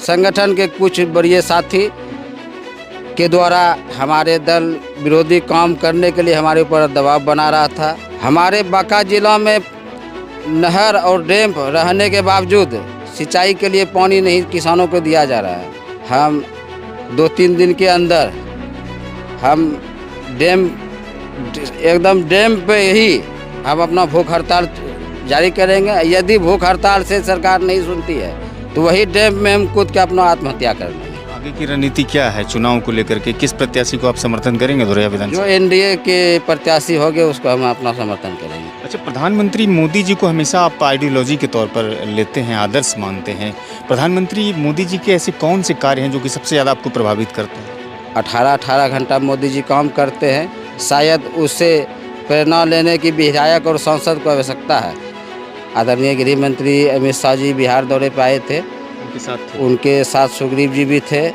संगठन के कुछ बड़े साथी के द्वारा हमारे दल विरोधी काम करने के लिए हमारे ऊपर दबाव बना रहा था। हमारे बांका जिला में नहर और डैम रहने के बावजूद सिंचाई के लिए पानी नहीं किसानों को दिया जा रहा है। हम 2-3 दिन के अंदर हम एकदम डैम पे ही हम अपना भूख हड़ताल जारी करेंगे। यदि भूख हड़ताल से सरकार नहीं सुनती है तो वही डैम में हम कूद के अपना आत्महत्या कर लेंगे। आगे की रणनीति क्या है चुनाव को लेकर के? किस प्रत्याशी को आप समर्थन करेंगे धोरैया विधानसभा? जो एनडीए के प्रत्याशी होंगे उसको हम अपना समर्थन करेंगे। अच्छा, प्रधानमंत्री मोदी जी को हमेशा आप आइडियोलॉजी के तौर पर लेते हैं, आदर्श मानते हैं। प्रधानमंत्री मोदी जी के ऐसे कौन से कार्य हैं जो कि सबसे ज़्यादा आपको प्रभावित करते हैं? 18 घंटा मोदी जी काम करते हैं। शायद उससे प्रेरणा लेने की विधायक और सांसद को आवश्यकता है। आदरणीय गृह मंत्री अमित शाह जी बिहार दौरे पर आए थे, उनके साथ सुग्रीव जी भी थे।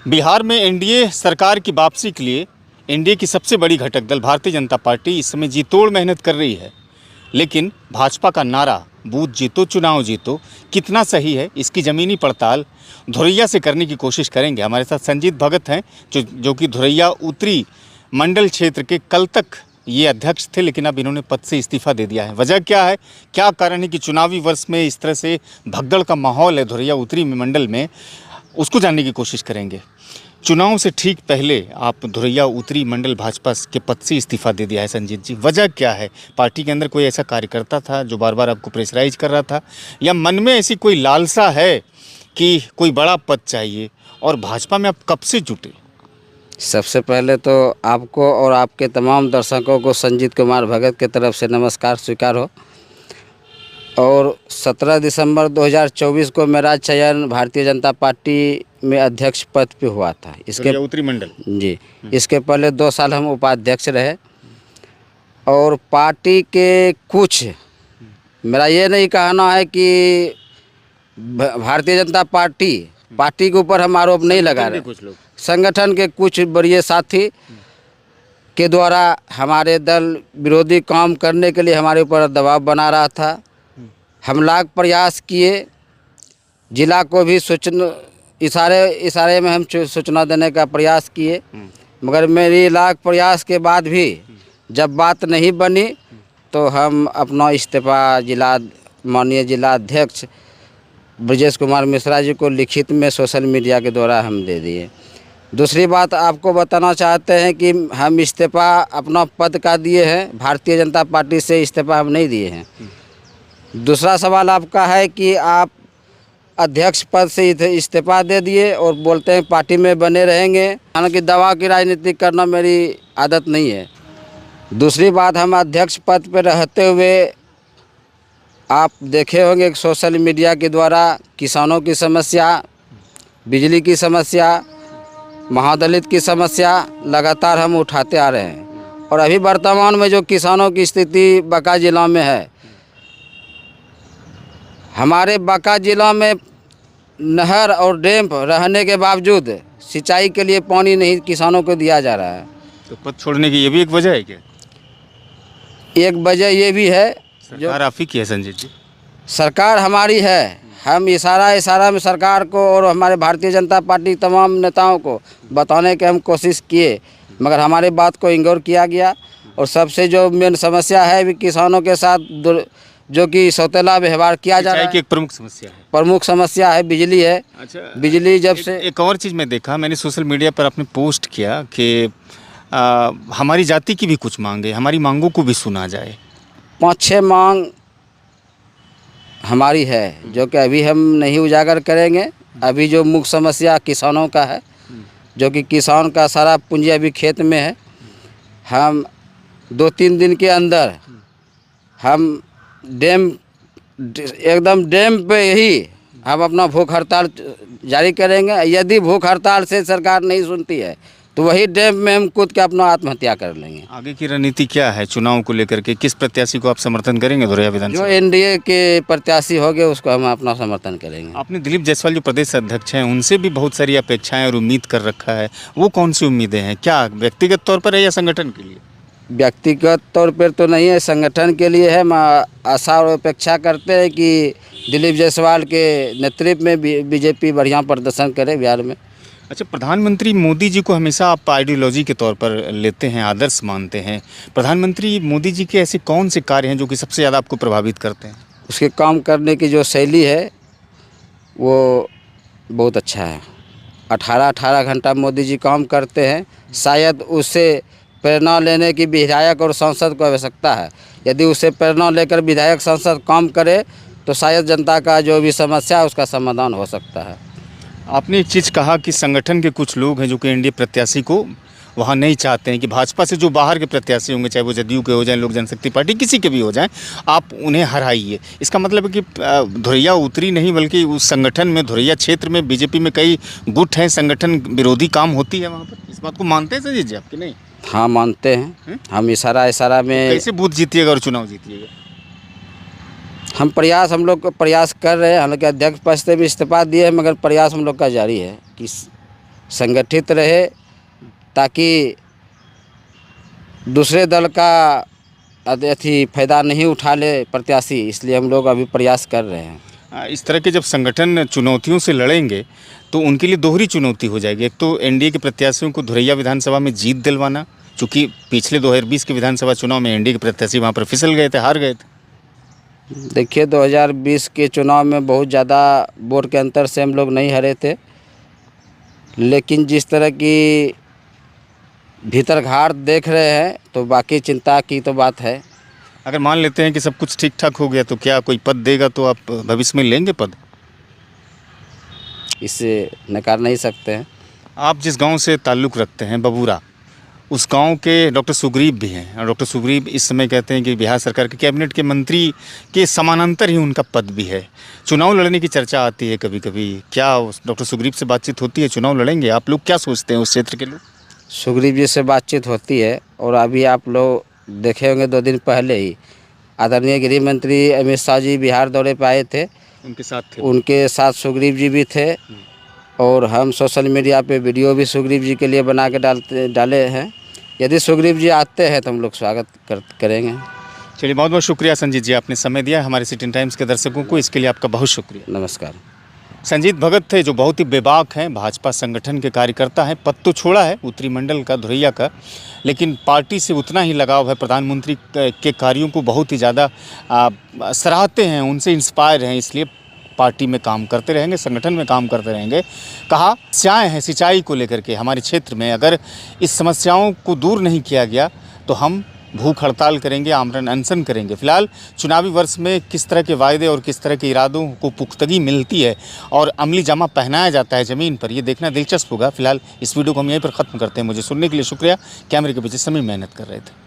बिहार में एनडीए सरकार की वापसी के लिए एनडीए की सबसे बड़ी घटक दल भारतीय जनता पार्टी इस समय जी तोड़ मेहनत कर रही है, लेकिन भाजपा का नारा बूथ जीतो चुनाव जीतो कितना सही है, इसकी ज़मीनी पड़ताल धोरैया से करने की कोशिश करेंगे। हमारे साथ संजीत भगत हैं जो कि धोरैया उत्तरी मंडल क्षेत्र के कल तक ये अध्यक्ष थे, लेकिन अब इन्होंने पद से इस्तीफा दे दिया है। वजह क्या है, क्या कारण है कि चुनावी वर्ष में इस तरह से भगदड़ का माहौल है धोरैया उत्तरी मंडल में, उसको जानने की कोशिश करेंगे। चुनाव से ठीक पहले आप धोरैया उत्तरी मंडल भाजपा के पद से इस्तीफा दे दिया है संजीत जी, वजह क्या है? पार्टी के अंदर कोई ऐसा कार्यकर्ता था जो बार बार आपको प्रेशराइज कर रहा था, या मन में ऐसी कोई लालसा है कि कोई बड़ा पद चाहिए, और भाजपा में आप कब से जुटे? सबसे पहले तो आपको और आपके तमाम दर्शकों को संजीत कुमार भगत की तरफ से नमस्कार स्वीकार हो। और 17 दिसंबर 2024 को मेरा चयन भारतीय जनता पार्टी में अध्यक्ष पद पे हुआ था। इसके उत्तरी मंडल जी, इसके पहले 2 साल हम उपाध्यक्ष रहे। और पार्टी के कुछ, मेरा ये नहीं कहना है कि भारतीय जनता पार्टी के ऊपर हम आरोप नहीं लगा रहे, कुछ लोग संगठन के कुछ बड़े साथी के द्वारा हमारे दल विरोधी काम करने के लिए हमारे ऊपर दबाव बना रहा था। हम लाख प्रयास किए, जिला को भी सूचना इशारे में हम सूचना देने का प्रयास किए, मगर मेरी लाख प्रयास के बाद भी जब बात नहीं बनी तो हम अपना इस्तीफा माननीय जिला अध्यक्ष ब्रजेश कुमार मिश्रा जी को लिखित में सोशल मीडिया के द्वारा हम दे दिए। दूसरी बात आपको बताना चाहते हैं कि हम इस्तीफा अपना पद का दिए हैं, भारतीय जनता पार्टी से इस्तीफा हम नहीं दिए हैं। दूसरा सवाल आपका है कि आप अध्यक्ष पद से इस्तीफा दे दिए और बोलते हैं पार्टी में बने रहेंगे। हालांकि दवा की राजनीति करना मेरी आदत नहीं है। दूसरी बात, हम अध्यक्ष पद पर रहते हुए आप देखे होंगे सोशल मीडिया के द्वारा किसानों की समस्या, बिजली की समस्या, महादलित की समस्या लगातार हम उठाते आ रहे हैं। और अभी वर्तमान में जो किसानों की स्थिति बांका जिला में है, हमारे बांका जिला में नहर और डैम रहने के बावजूद सिंचाई के लिए पानी नहीं किसानों को दिया जा रहा है। तो पद छोड़ने की ये भी एक वजह है क्या? एक वजह ये भी है, सरकार आप ही की है संजीत जी? सरकार हमारी है। हम इशारा में सरकार को और हमारे भारतीय जनता पार्टी तमाम नेताओं को बताने की हम कोशिश किए, मगर हमारी बात को इग्नोर किया गया। और सबसे जो मेन समस्या है भी किसानों के साथ जो कि सौतेला व्यवहार किया जा रहा है, एक प्रमुख समस्या है बिजली है। अच्छा, बिजली जब से एक और चीज़ मैं देखा, मैंने सोशल मीडिया पर आपने पोस्ट किया कि हमारी जाति की भी कुछ मांगे, हमारी मांगों को भी सुना जाए। 5-6 मांग हमारी है जो कि अभी हम नहीं उजागर करेंगे। अभी जो मुख्य समस्या किसानों का है, जो कि किसान का सारा पूंजी अभी खेत में है। हम 2-3 दिन के अंदर हम एकदम डैम पे ही हम अपना भूख हड़ताल जारी करेंगे। यदि भूख हड़ताल से सरकार नहीं सुनती है तो वही डैम में हम कूद के अपना आत्महत्या कर लेंगे। आगे की रणनीति क्या है चुनाव को लेकर के? किस प्रत्याशी को आप समर्थन करेंगे धोरैया विधानसभा? जो एनडीए के प्रत्याशी होंगे उसको हम अपना समर्थन करेंगे। आपने दिलीप जायसवाल जो प्रदेश अध्यक्ष हैं, उनसे भी बहुत सारी अपेक्षाएं और उम्मीद कर रखा है, वो कौन सी उम्मीदें हैं? क्या व्यक्तिगत तौर पर है या संगठन के लिए? व्यक्तिगत तौर पर तो नहीं है, संगठन के लिए है। हम आशा और अपेक्षा करते हैं कि दिलीप जायसवाल के नेतृत्व में बीजेपी बढ़िया प्रदर्शन करे बिहार में। अच्छा, प्रधानमंत्री मोदी जी को हमेशा आप आइडियोलॉजी के तौर पर लेते हैं, आदर्श मानते हैं। प्रधानमंत्री मोदी जी के ऐसे कौन से कार्य हैं जो कि सबसे ज़्यादा आपको प्रभावित करते हैं? उसके काम करने की जो शैली है वो बहुत अच्छा है। 18 घंटा मोदी जी काम करते हैं। शायद उससे प्रेरणा लेने की विधायक और सांसद को आवश्यकता है। यदि उससे प्रेरणा लेकर विधायक सांसद काम करे तो शायद जनता का जो भी समस्या है उसका समाधान हो सकता है। आपने एक चीज़ कहा कि संगठन के कुछ लोग हैं जो कि एनडीए प्रत्याशी को वहाँ नहीं चाहते हैं, कि भाजपा से जो बाहर के प्रत्याशी होंगे, चाहे वो जदयू के हो जाएं, लोक जनशक्ति पार्टी, किसी के भी हो जाएं, आप उन्हें हराइए। इसका मतलब है कि धुरैया उतरी नहीं, बल्कि उस संगठन में, धुरैया क्षेत्र में बीजेपी में कई गुट हैं, संगठन विरोधी काम होती है वहाँ पर। इस बात को मानते हैं संजीत जी आपके? नहीं? हाँ, मानते हैं। हम इशारा में कैसे बूथ जीतिएगा और चुनाव जीतिएगा? हम लोग प्रयास कर रहे हैं। हालांकि अध्यक्ष पद से भी इस्तीफा दिए हैं, मगर प्रयास हम लोग का जारी है कि संगठित रहे, ताकि दूसरे दल का फायदा नहीं उठा ले प्रत्याशी। इसलिए हम लोग अभी प्रयास कर रहे हैं। इस तरह के जब संगठन चुनौतियों से लड़ेंगे तो उनके लिए दोहरी चुनौती हो जाएगी। एक तो एनडीए के प्रत्याशियों को धुरैया विधानसभा में जीत दिलवाना, चूँकि पिछले 2020 के विधानसभा चुनाव में एनडीए के प्रत्याशी वहाँ पर फिसल गए थे, हार गए थे। देखिए, 2020 के चुनाव में बहुत ज़्यादा वोट के अंतर से हम लोग नहीं हारे थे, लेकिन जिस तरह की भीतर घाट देख रहे हैं तो बाकी चिंता की तो बात है। अगर मान लेते हैं कि सब कुछ ठीक ठाक हो गया तो क्या कोई पद देगा तो आप भविष्य में लेंगे पद? इससे नकार नहीं सकते हैं। आप जिस गांव से ताल्लुक़ रखते हैं, बबूरा, उस गांव के डॉक्टर सुग्रीव भी हैं, और डॉक्टर सुग्रीव इस समय कहते हैं कि बिहार सरकार के कैबिनेट के मंत्री के समानांतर ही उनका पद भी है। चुनाव लड़ने की चर्चा आती है कभी कभी, क्या डॉक्टर सुग्रीव से बातचीत होती है? चुनाव लड़ेंगे आप लोग? क्या सोचते हैं उस क्षेत्र के लोग? सुग्रीव जी से बातचीत होती है, और अभी आप लोग देखे होंगे 2 दिन पहले ही आदरणीय गृह मंत्री अमित शाह जी बिहार दौरे पर आए थे। उनके साथ सुग्रीव जी भी थे, और हम सोशल मीडिया पे वीडियो भी सुग्रीव जी के लिए बना के डाले हैं। यदि सुग्रीव जी आते हैं तो हम लोग स्वागत करेंगे। चलिए, बहुत बहुत शुक्रिया संजीत जी, आपने समय दिया हमारे सिटी टाइम्स के दर्शकों को, इसके लिए आपका बहुत शुक्रिया। नमस्कार। संजीत भगत थे, जो बहुत ही बेबाक हैं, भाजपा संगठन के कार्यकर्ता हैं। पद तो छोड़ा है उत्तरी मंडल का, धुरैया का, लेकिन पार्टी से उतना ही लगाव है। प्रधानमंत्री के कार्यों को बहुत ही ज़्यादा सराहते हैं, उनसे इंस्पायर हैं, इसलिए पार्टी में काम करते रहेंगे, संगठन में काम करते रहेंगे। कहा समस्याएं हैं सिंचाई को लेकर के हमारे क्षेत्र में, अगर इस समस्याओं को दूर नहीं किया गया तो हम भूख हड़ताल करेंगे, आमरण अनशन करेंगे। फिलहाल चुनावी वर्ष में किस तरह के वायदे और किस तरह के इरादों को पुख्तगी मिलती है और अमली जामा पहनाया जाता है ज़मीन पर, ये देखना दिलचस्प होगा। फिलहाल इस वीडियो को हम यहीं पर ख़त्म करते हैं। मुझे सुनने के लिए शुक्रिया। कैमरे के पीछे समीर मेहनत कर रहे थे।